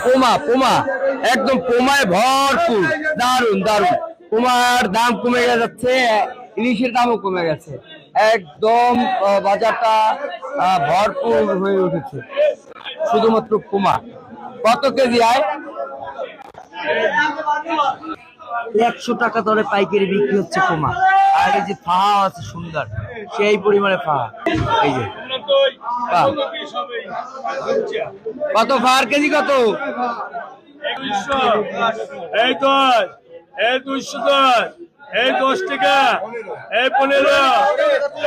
পোমা পোমা একদম পোমায় ভরপুর, দারুন দারুন। পোমার দাম কমে যাচ্ছে, ইলিশের দামও কমে গেছে, একদম বাজারটা ভরপুর হয়ে উঠেছে শুধুমাত্র পোমা। কত কেজি আয়? 100 টাকা দরে পাইকারি বিক্রি হচ্ছে পোমা। আর এই যে ফাহা আছে সুন্দর, সেই পরিমাণে ফাহা। এই যে কত ফাহার কেজি কত? এই 10, এই 210, এই 10 টাকা, এই 15,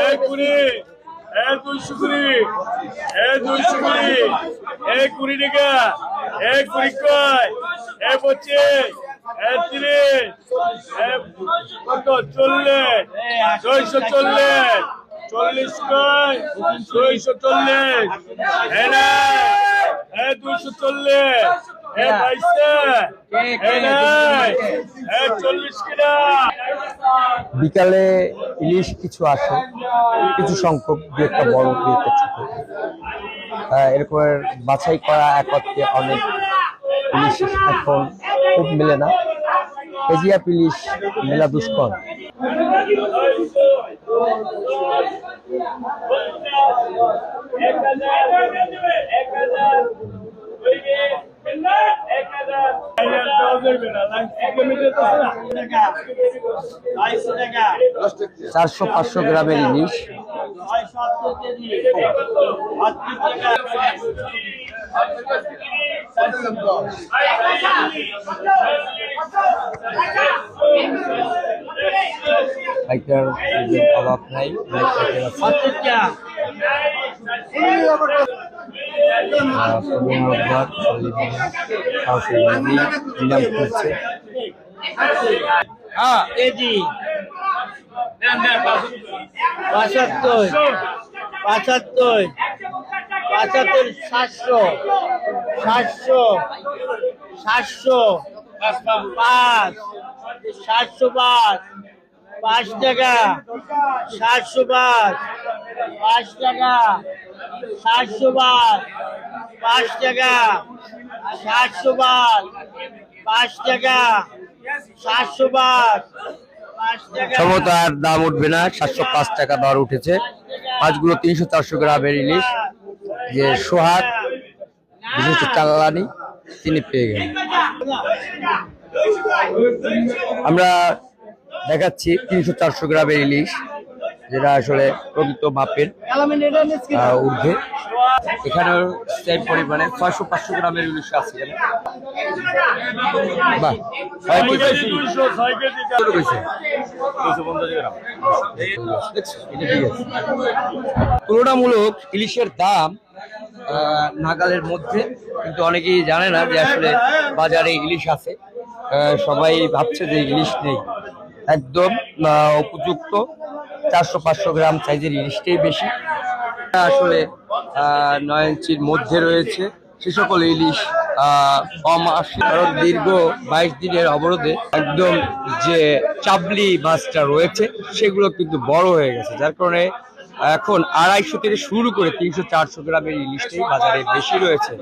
এই 20, এই 220, এই 220, এই 20 টাকা, এই 20 কয়, এই 25, এই 30, এই কত 40, 240, 40 কয়, 240, এই না, এই 240, এই 40 কিনা। বিকালে ইলিশ কিছু আসে, কিছু সংখ্যক, দু একটা বড়, দু একটা ছোট, এরকম বাছাই করা একত্রে অনেক ইলিশ এখন খুব মেলে না। এজিয়া ইলিশ মেলা দুষ্কর। চারশো 500 গ্রামের ইলিশ, অভাব নাই। নিলাম করছে। 75, 75, 75, 700, 700, 700, 5, 705, 5 টাকা, 705, 5 টাকা, 705, 5 টাকা, 705, 5 টাকা, 705, 5 টাকা। সম্ভবত আর দাম উঠবে না, 705 টাকা দর উঠেছে। মাছগুলো 300-400 গ্রামের ইলিশ, যে সোহাগ বিশেষ চালানি তিনি পেয়ে গেলেন। আমরা দেখাচ্ছি 300-400 গ্রামের ইলিশ, যেটা আসলে প্রকৃত মাপের ঊর্ধ্বে। এখানেও সেই পরিমাণে 600-500 গ্রামের ইলিশ আছে। বাহ, তুলনামূলক ইলিশের দাম নাগালের মধ্যে, কিন্তু অনেকেই জানে না যে আসলে বাজারে ইলিশ আছে। সবাই ভাবছে যে ইলিশ নেই, একদম উপযুক্ত 400-500 গ্রাম সাইজের ইলিশটাই বেশি। আসলে 9 ইঞ্চির মধ্যে রয়েছে সে সকল ইলিশ কম আসে, কারণ দীর্ঘ 22 দিনের অবরোধে একদম যে চাবলি মাছটা রয়েছে সেগুলো কিন্তু বড় হয়ে গেছে, যার কারণে এখন 250 থেকে শুরু করে 300-400 গ্রামের ইলিশটাই বাজারে বেশি রয়েছে।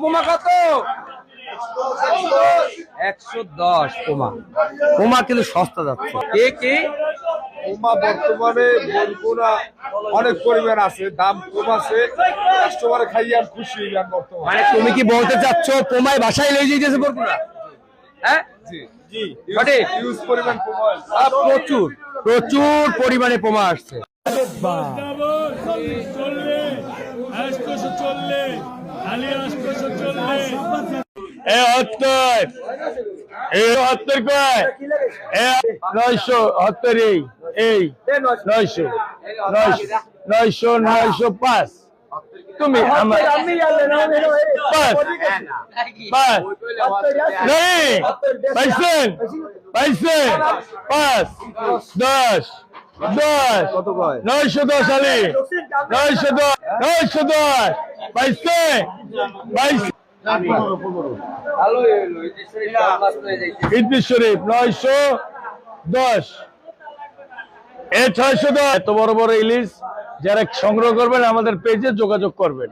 পোমা কত? 110 পোমা। পোমা কিন্তু সস্তা যাচ্ছে। কে পোমা বর্তমানে বলবো না, অনেক পরিমাণ আছে, দাম কম আছে, কাস্টমারে খাইয়ে আর খুশি হইলাম বর্তমানে। মানে তুমি কি বলতে চাচ্ছ পোমায় বাসায় লয়ে যেতেছে বরগুনা? হ্যাঁ জি জি, সঠিক। ইউজ পরিমাণ পোমা প্রচুর প্রচুর পরিমাণে পোমা আসছে। এই 70 কয়, 970, এই 900, 905। তুমি আমার পাইছেন 5, 10, 910 আলী, 910 পাইছে, ইদ্রিস শরীফ 910, 610। এত বড় বড় ইলিশ যারা সংগ্রহ করবেন আমাদের পেজে যোগাযোগ করবেন।